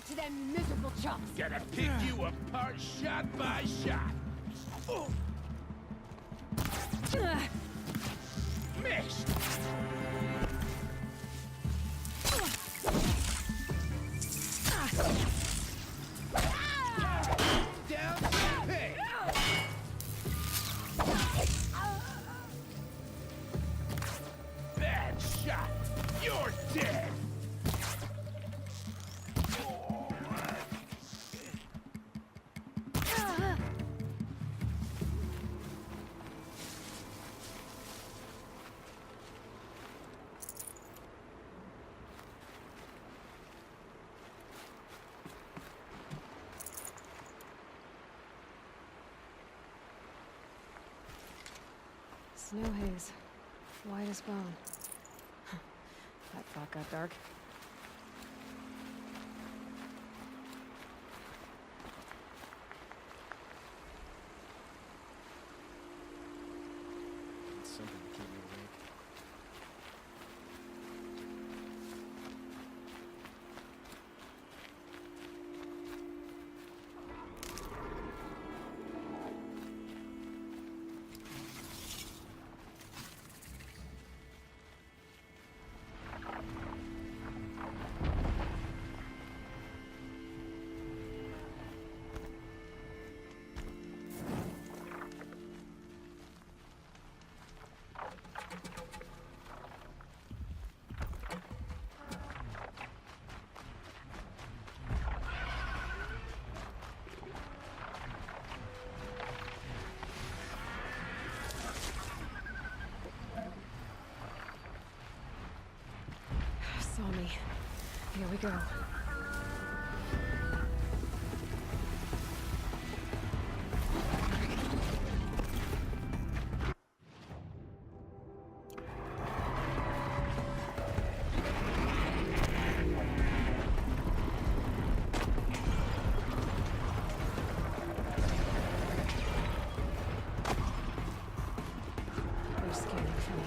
to them, you miserable chumps! Gonna pick you apart shot by shot. Missed. Down to pay. Bad shot. You're dead. Snow haze. White as bone. That thought got dark. It's something to keep me awake. Saw me. Here we go. They're scanning for me.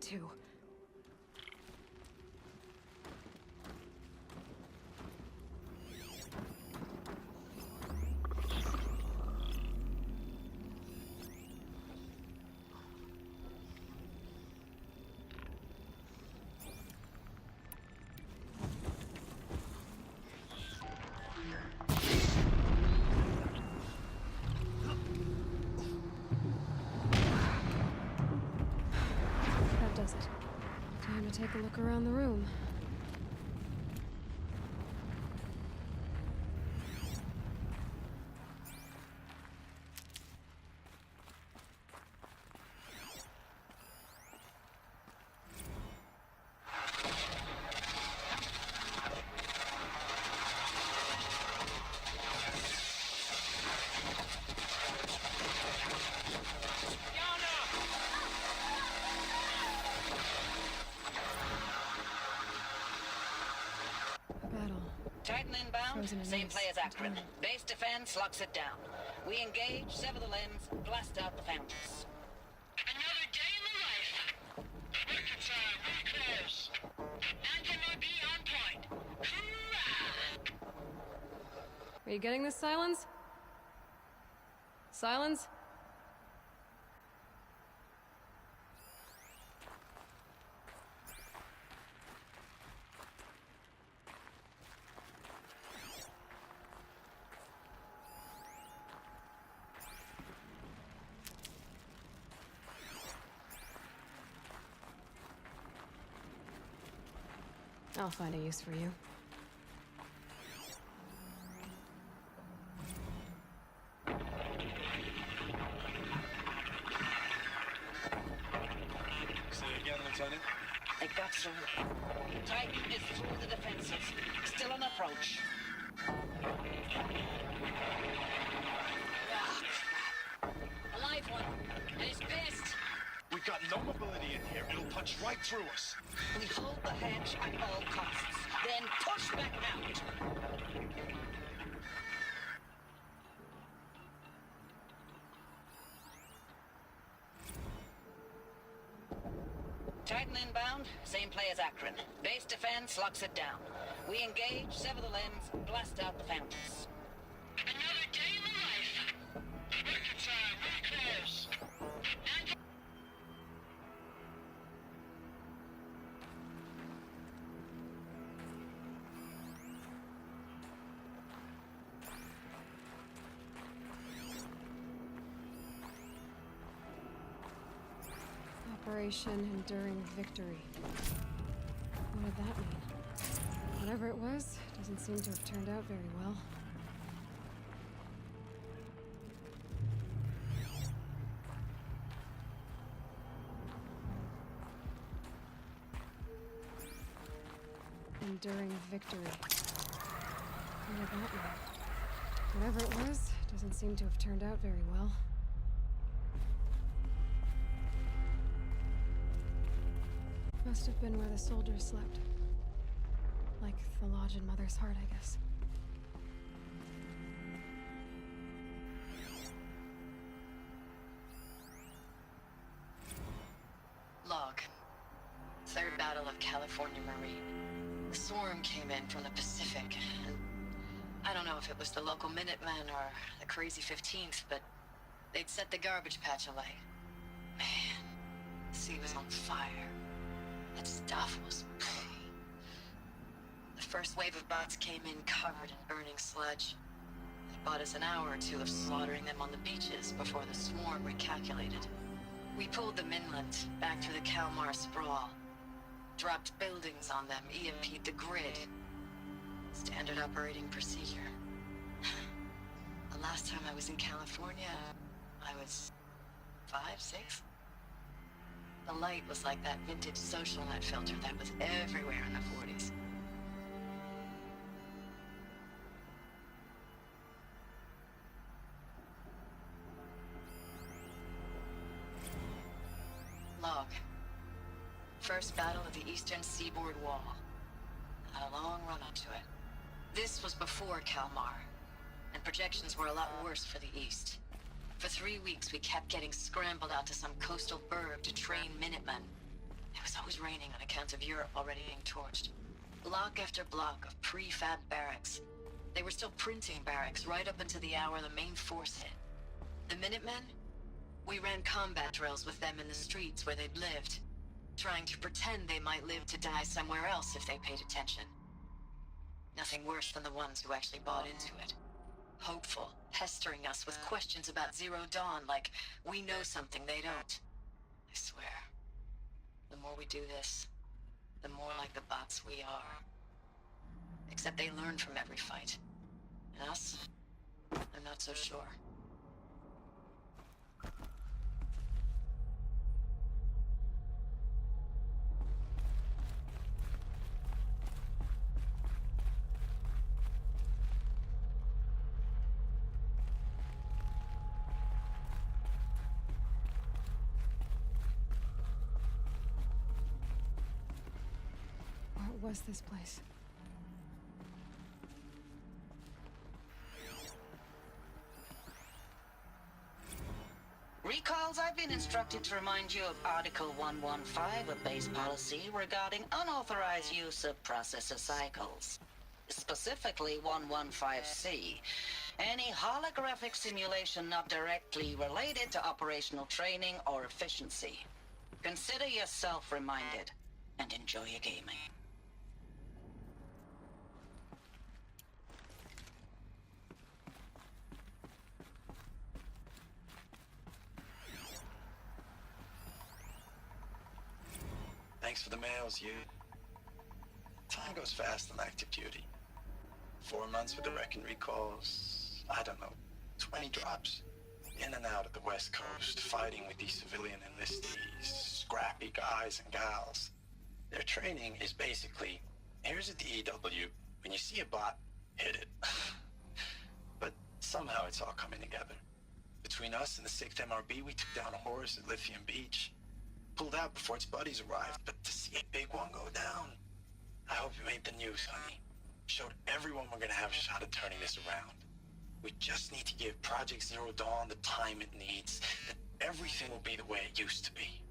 too. That does it. Time to take a look around the room. A battle. Titan inbound, Frozen in same ice. play as Akron. Entirely. Base defense locks it down. We engage, sever the limbs, blast out the fountains. Another day in the life. Record time, very close. Anthem RP on point. Hoorah! Are you getting this, Silence? Silence? I'll find a use for you. Say again, Lieutenant. They got through. Titan is through the defenses. Still on approach. Ah, crap. A live one. And he's pissed. We've got no mobility in here. It'll punch right through us. We hold the hedge at all costs. Then push back out. Titan inbound, same play as Akron. Base defense locks it down. We engage, sever the limbs, blast out the fountains. Another day in the life. Record time, very close. Anthem Operation Enduring Victory. What did that mean? Whatever it was, doesn't seem to have turned out very well. Enduring Victory. What did that mean? Whatever it was, doesn't seem to have turned out very well. Must have been where the soldiers slept. Like the lodge in Mother's Heart, I guess. Log. Third Battle of California Marine. The swarm came in from the Pacific, and I don't know if it was the local Minutemen or the crazy 15th, but they'd set the garbage patch alight. Man, the sea was on fire. That stuff was... The first wave of bots came in covered in burning sludge. It bought us an hour or two of slaughtering them on the beaches before the swarm recalculated. We pulled them inland, back through the Kalmar sprawl. Dropped buildings on them, EMP'd the grid. Standard operating procedure. The last time I was in California, I was 5, 6? The light was like that vintage social net filter that was everywhere in the 40s. Log. First battle of the eastern seaboard wall. Had a long run up to it. This was before Kalmar, and projections were a lot worse for the east. For 3 weeks we kept getting scrambled out to some coastal burg to train Minutemen. It was always raining on account of Europe already being torched. Block after block of prefab barracks. They were still printing barracks right up until the hour the main force hit. The Minutemen? We ran combat drills with them in the streets where they'd lived, trying to pretend they might live to die somewhere else if they paid attention. Nothing worse than the ones who actually bought into it. Hopeful, pestering us with questions about Zero Dawn like we know something they don't. I swear, the more we do this, the more like the bots we are. Except they learn from every fight. And us? I'm not so sure. What was this place? Recalls, I've been instructed to remind you of Article 115 of base policy regarding unauthorized use of processor cycles. Specifically 115C. Any holographic simulation not directly related to operational training or efficiency. Consider yourself reminded and enjoy your gaming. Thanks for the mails, you. Time goes fast on active duty. 4 months with the wreck and recalls, I don't know, 20 drops. In and out of the West Coast, fighting with these civilian enlistees, scrappy guys and gals. Their training is basically, here's a DEW, when you see a bot, hit it. But somehow it's all coming together. Between us and the 6th MRB, we took down a horse at Lithium Beach. Pulled out before its buddies arrived, but to see a big one go down, I hope you made the news, honey. Showed everyone we're gonna have a shot at turning this around. We just need to give Project Zero Dawn the time it needs, and everything will be the way it used to be.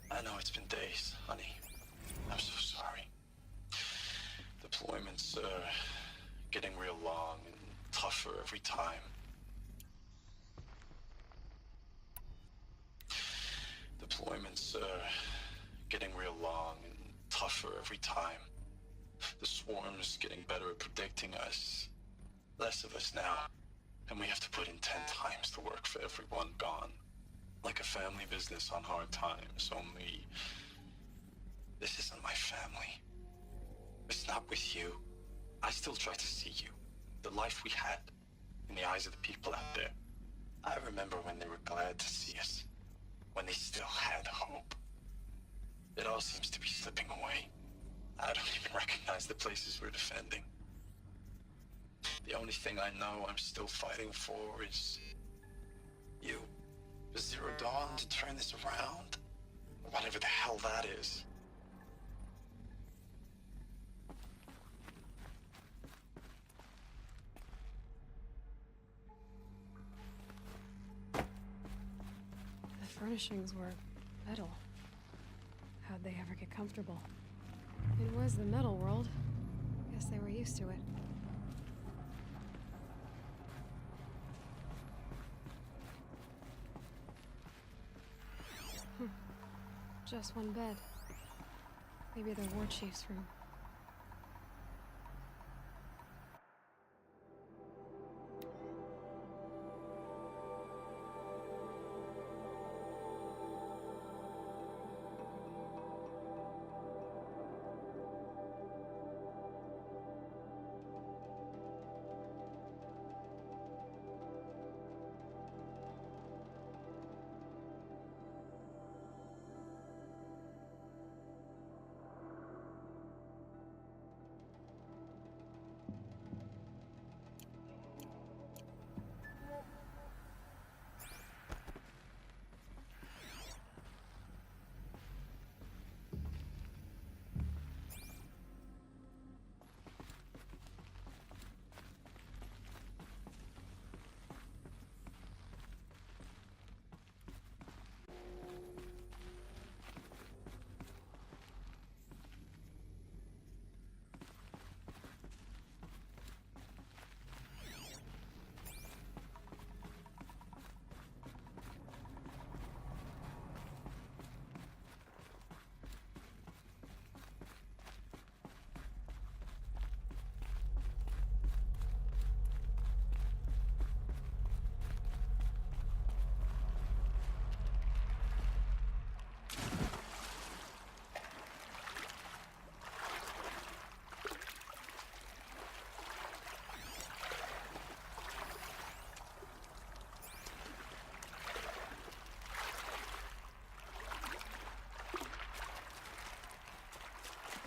I know it's been days, honey. I'm so sorry. Deployments are getting real long and tougher every time. Deployments are getting real long and tougher every time. The swarm's getting better at predicting us. Less of us now, and we have to put in 10 times the work for everyone gone. Like a family business on hard times, only this isn't my family. It's not with you. I still try to see you. The life we had in the eyes of the people out there. I remember when they were glad to see us. When they still had hope. It all seems to be slipping away. I don't even recognize the places we're defending. The only thing I know I'm still fighting for is you. For Zero Dawn to turn this around. Whatever the hell that is. The furnishings were metal. How'd they ever get comfortable? It was the metal world. Guess they were used to it. Just one bed. Maybe the war chief's room.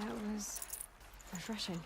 That was refreshing.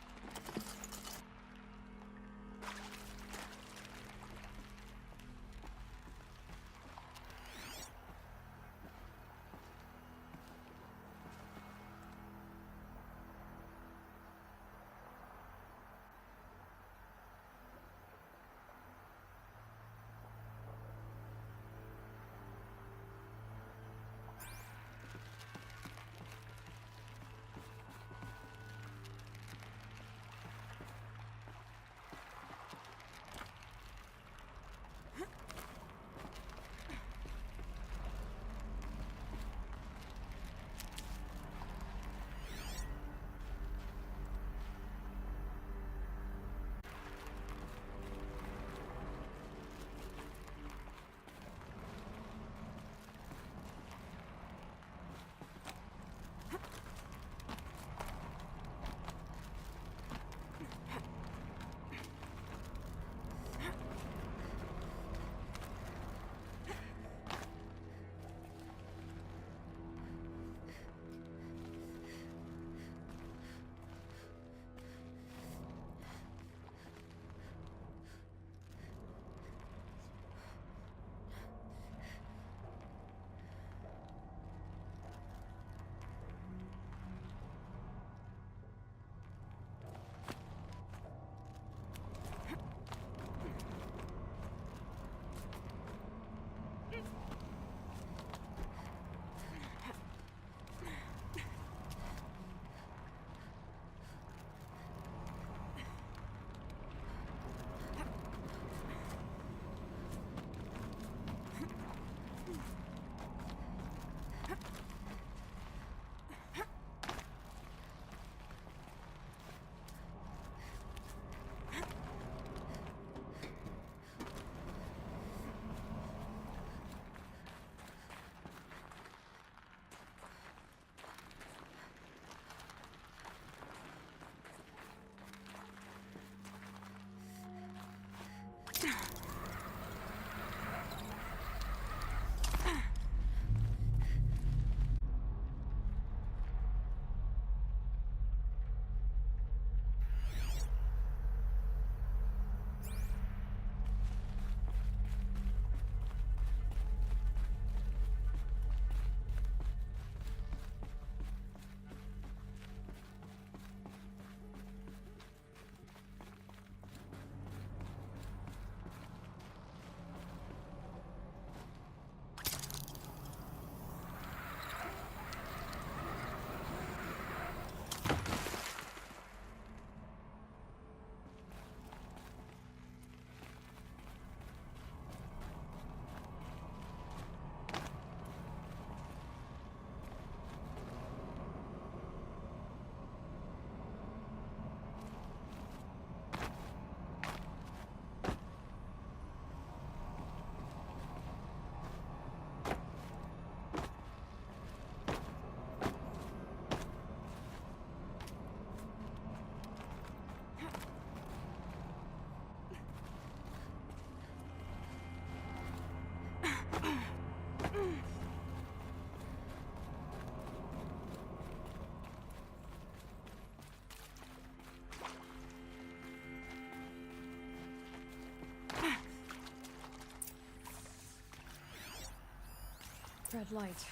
Red light.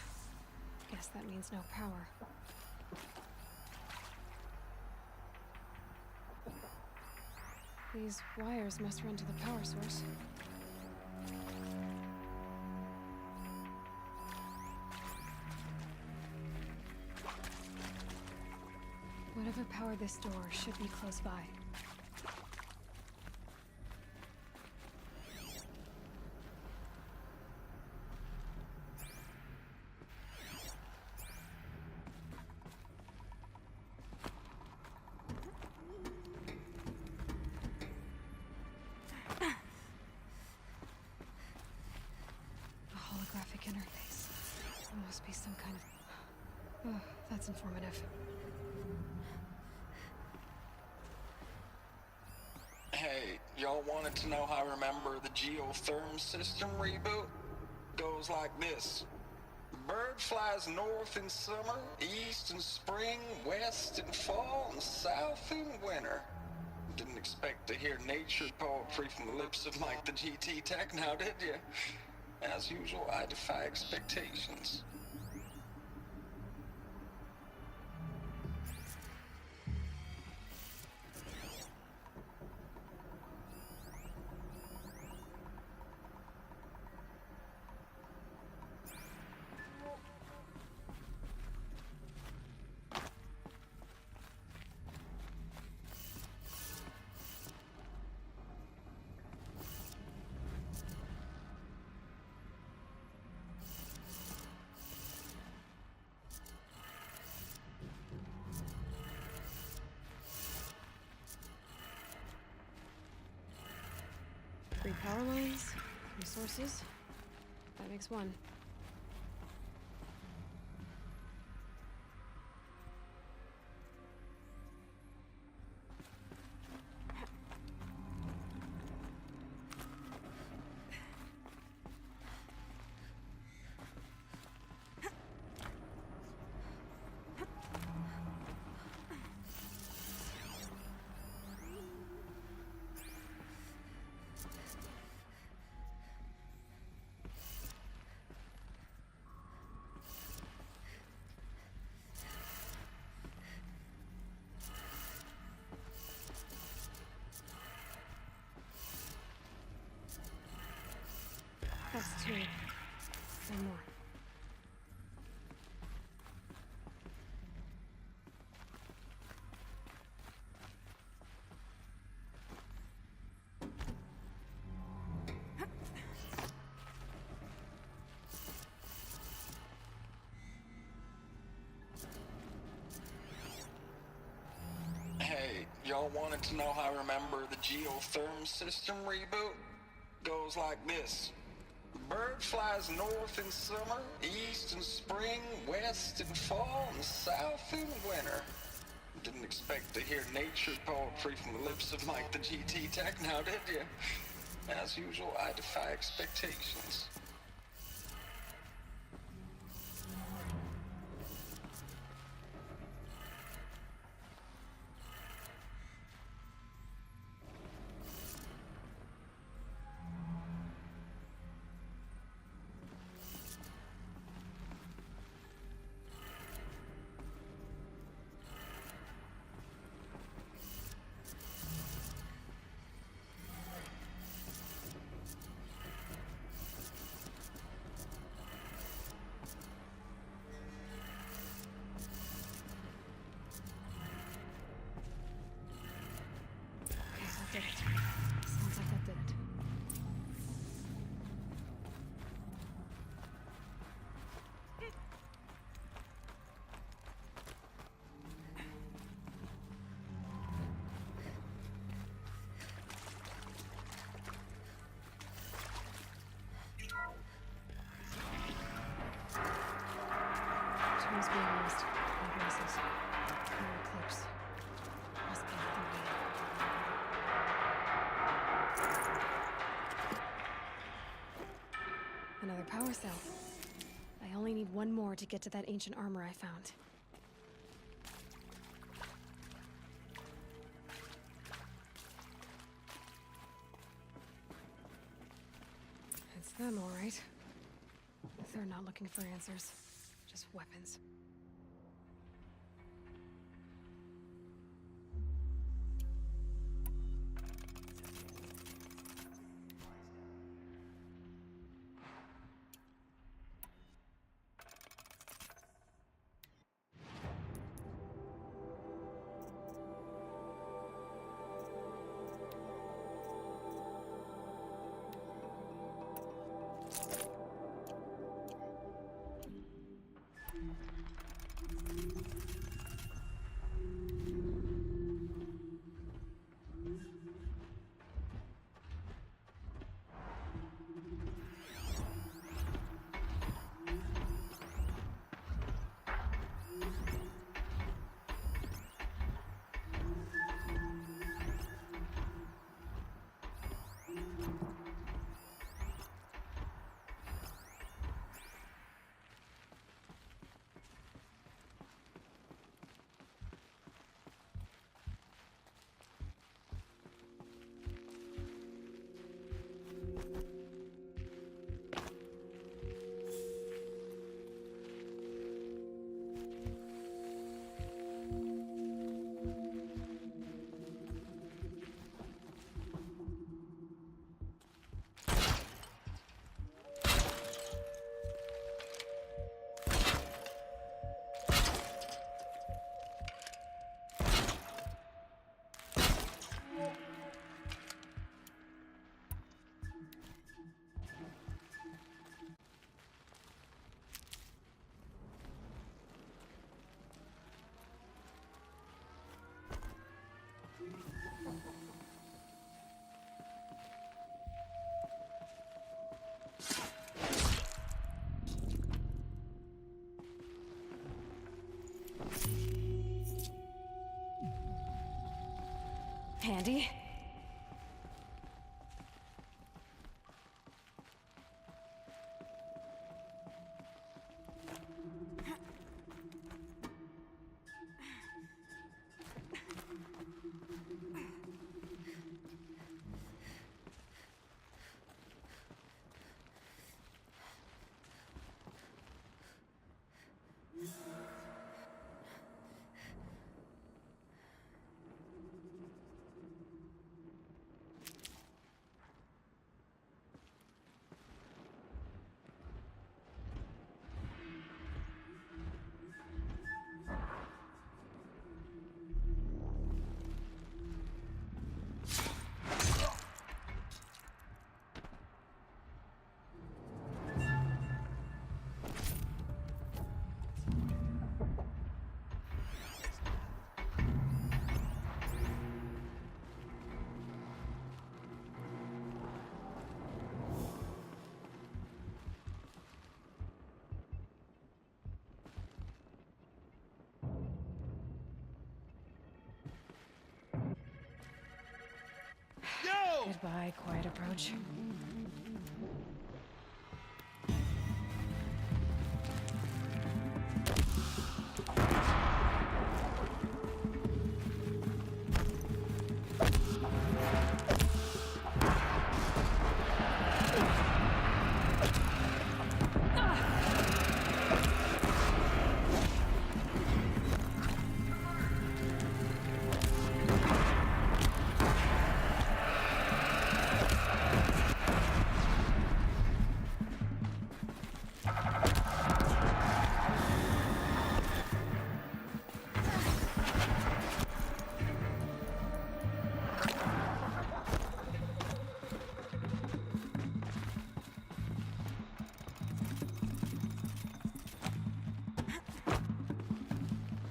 Guess that means no power. These wires must run to the power source. Whatever powered this door should be close by. Interface. There must be some kind of... Oh, that's informative. Hey, y'all wanted to know how I remember the geotherm system reboot? Goes like this. Bird flies north in summer, east in spring, west in fall, and south in winter. Didn't expect to hear nature poetry from the lips of Mike the GT Tech now, did you? As usual, I defy expectations. Three power lines, resources. That makes one. That's two. One more. Hey, y'all wanted to know how I remember the geotherm system reboot? Goes like this. Bird flies north in summer, east in spring, west in fall, and south in winter. Didn't expect to hear nature poetry from the lips of Mike the GT Tech now, did you? As usual, I defy expectations. Did it. Sounds like that did it. Tools being used. Progresses. No eclipse. Must be the way. Another power cell. I only need one more to get to that ancient armor I found. It's them, all right. They're not looking for answers, just weapons. Handy. Yo! Goodbye, quiet approach.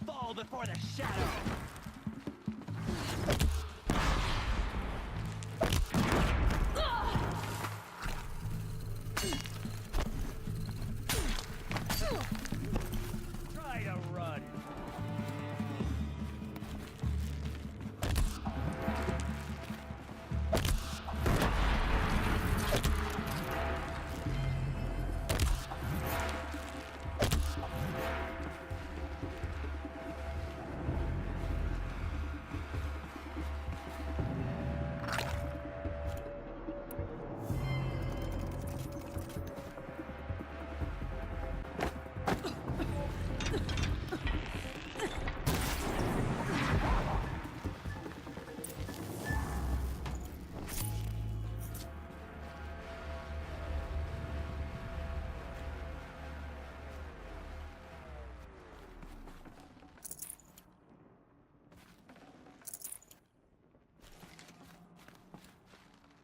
Fall before the shadow! Try to run.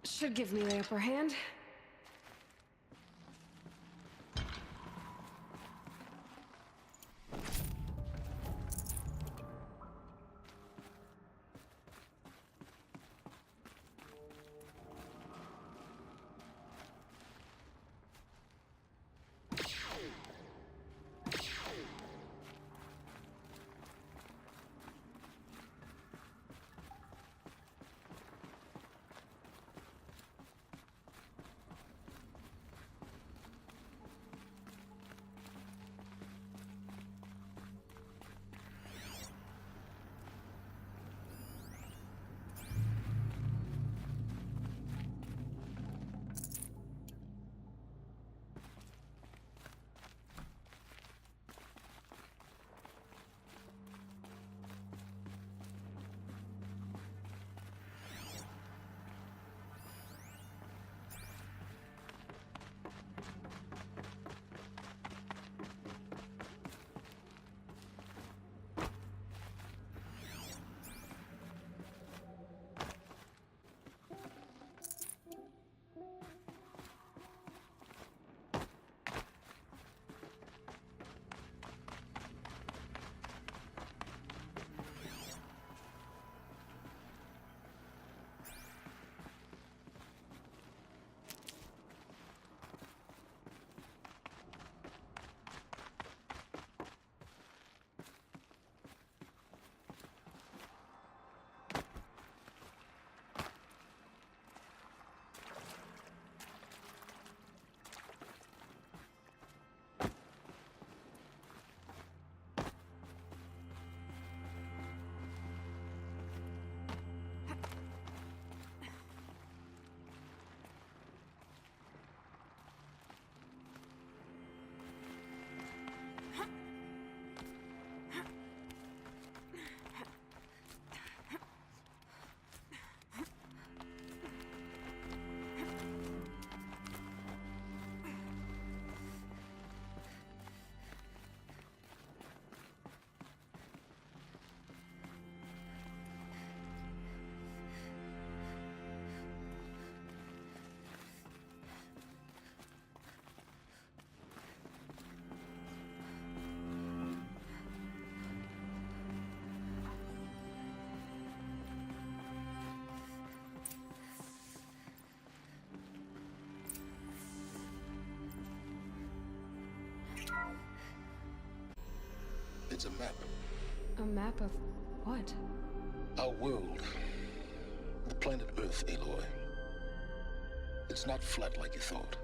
Should give me the upper hand. It's a map. A map of what? Our world. The planet Earth, Aloy. It's not flat like you thought.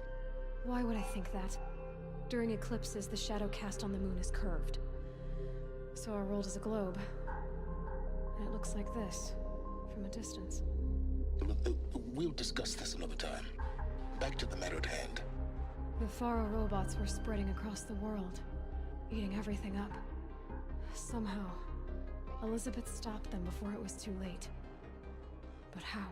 Why would I think that? During eclipses, the shadow cast on the moon is curved. So our world is a globe. And it looks like this, from a distance. We'll discuss this another time. Back to the matter at hand. The Faro robots were spreading across the world, eating everything up. Somehow, Elizabeth stopped them before it was too late. But how?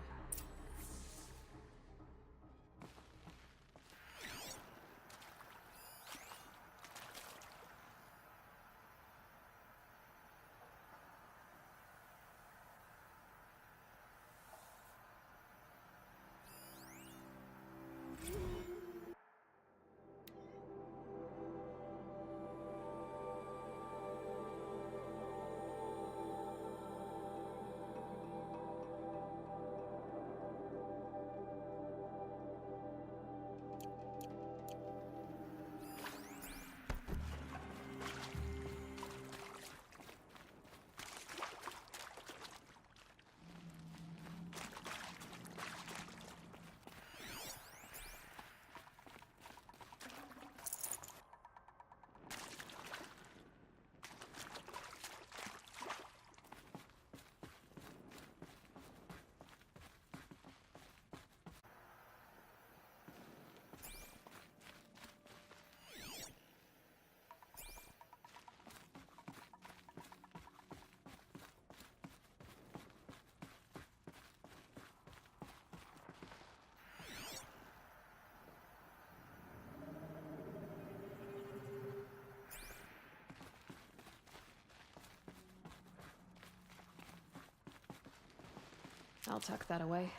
I'll tuck that away.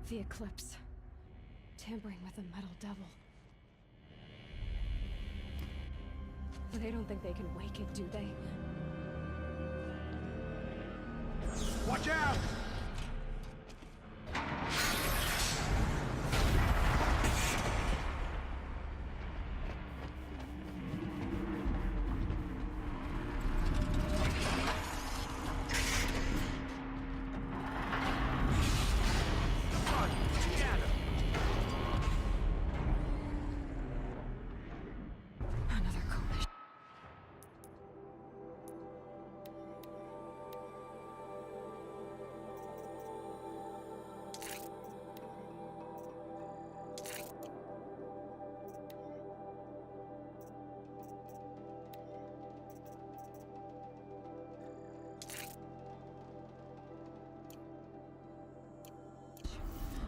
The eclipse. Tampering with the metal devil. They don't think they can wake it, do they? Watch out! Another coalition.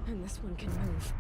And this one can move.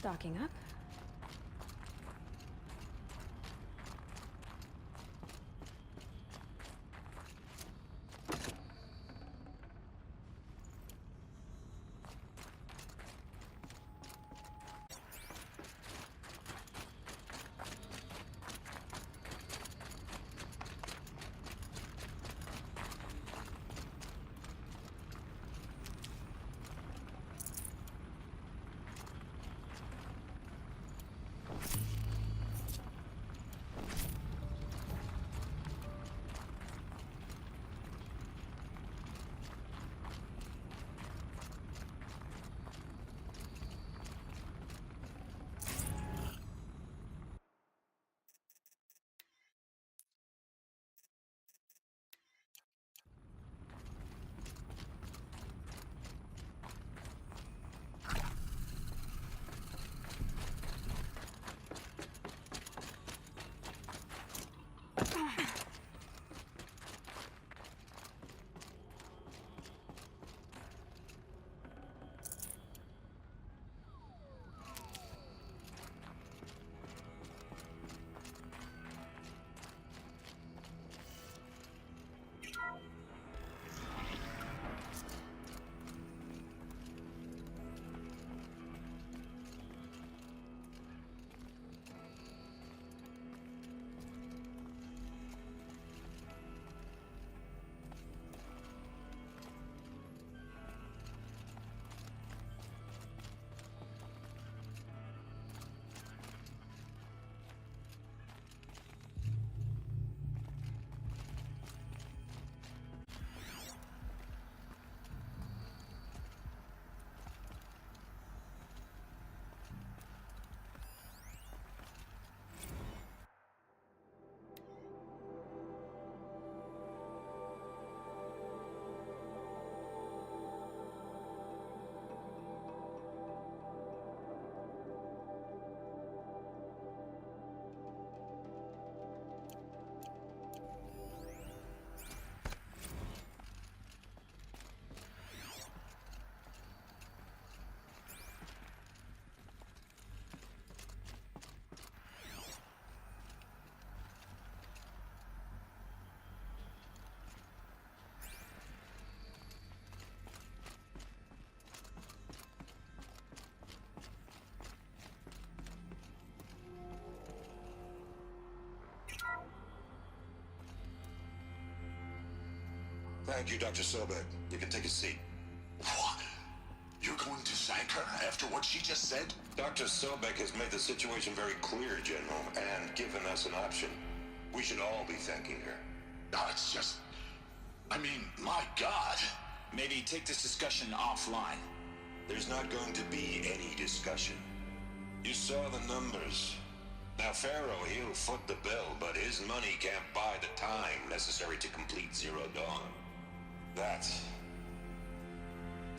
Stocking up. Thank you, Dr. Sobek. You can take a seat. What? You're going to thank her after what she just said? Dr. Sobek has made the situation very clear, General, and given us an option. We should all be thanking her. No, it's just... I mean, my God. Maybe take this discussion offline. There's not going to be any discussion. You saw the numbers. Now, Pharaoh, he'll foot the bill, but his money can't buy the time necessary to complete Zero Dawn. That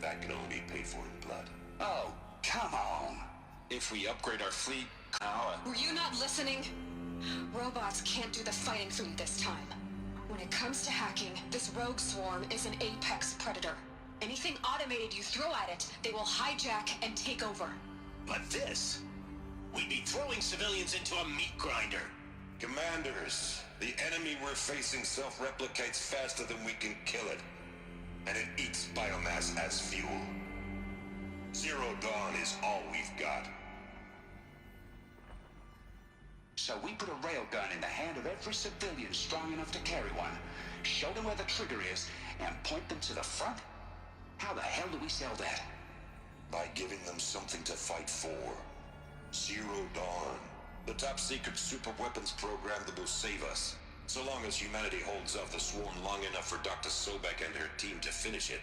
can only be paid for in blood. Oh, come on. If we upgrade our fleet, Were you not listening? Robots can't do the fighting for you this time. When it comes to hacking, this rogue swarm is an apex predator. Anything automated you throw at it, they will hijack and take over. But this... we'd be throwing civilians into a meat grinder. Commanders, the enemy we're facing self-replicates faster than we can kill it. And it eats biomass as fuel. Zero Dawn is all we've got. So we put a railgun in the hand of every civilian strong enough to carry one, show them where the trigger is, and point them to the front? How the hell do we sell that? By giving them something to fight for. Zero Dawn. The top-secret super-weapons program that will save us. So long as humanity holds off the swarm long enough for Dr. Sobek and her team to finish it.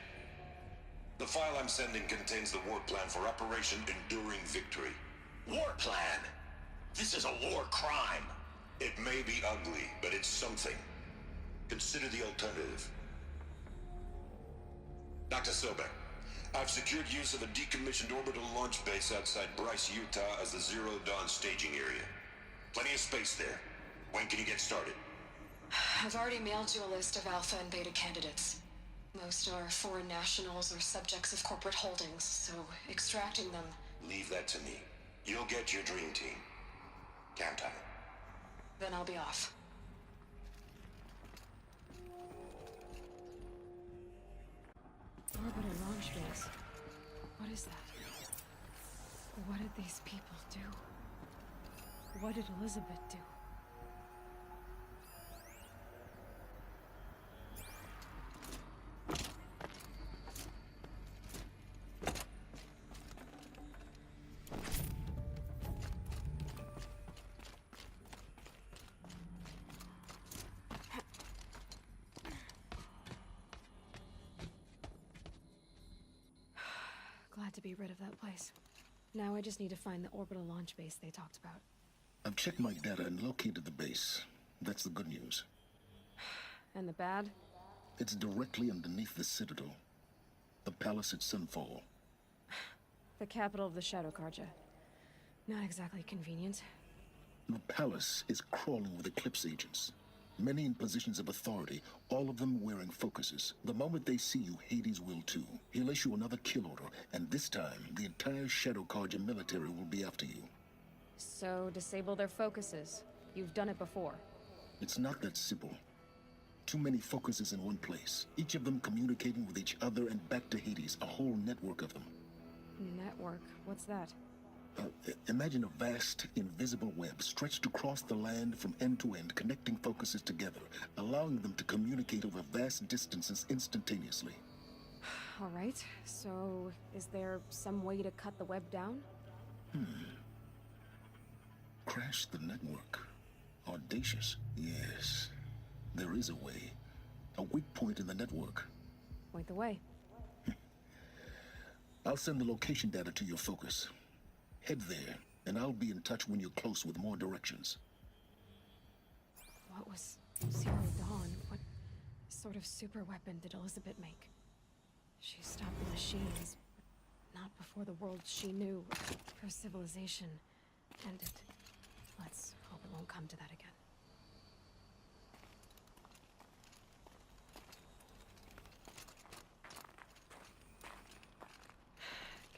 The file I'm sending contains the war plan for Operation Enduring Victory. War plan? This is a war crime. It may be ugly, but it's something. Consider the alternative. Dr. Sobek, I've secured use of a decommissioned orbital launch base outside Bryce, Utah as the Zero Dawn staging area. Plenty of space there. When can you get started? I've already mailed you a list of alpha and beta candidates. Most are foreign nationals or subjects of corporate holdings, so extracting them... Leave that to me. You'll get your dream team. Count on it. Then I'll be off. Orbital launch base. What is that? What did these people do? What did Elizabeth do? Glad to be rid of that place. Now I just need to find the orbital launch base they talked about. I've checked my data and located the base. That's the good news. And the bad? It's directly underneath the Citadel. The palace at Sunfall. The capital of the Shadow Carja. Not exactly convenient. The palace is crawling with Eclipse agents. Many in positions of authority, all of them wearing focuses. The moment they see you, Hades will too. He'll issue another kill order, and this time, the entire Shadow Carja military will be after you. So, disable their focuses. You've done it before. It's not that simple. Too many focuses in one place, each of them communicating with each other and back to Hades, a whole network of them. Network? What's that? Imagine a vast, invisible web stretched across the land from end to end, connecting focuses together, allowing them to communicate over vast distances instantaneously. All right, so is there some way to cut the web down? Crash the network. Audacious. Yes, there is a way. A weak point in the network. Point the way. I'll send the location data to your focus. Head there, and I'll be in touch when you're close with more directions. What was Zero Dawn? What sort of super weapon did Elizabeth make? She stopped the machines, but not before the world she knew, her civilization, ended. Let's hope it won't come to that again.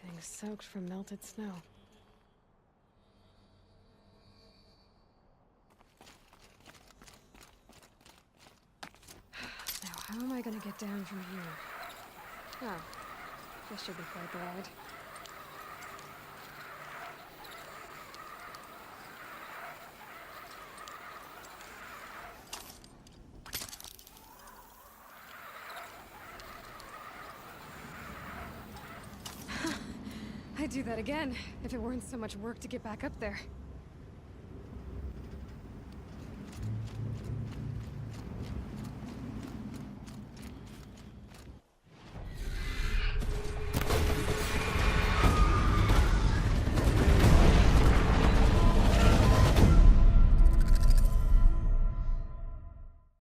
Getting soaked from melted snow. How am I gonna get down from here? Oh, this should be quite the ride. I'd do that again, if it weren't so much work to get back up there.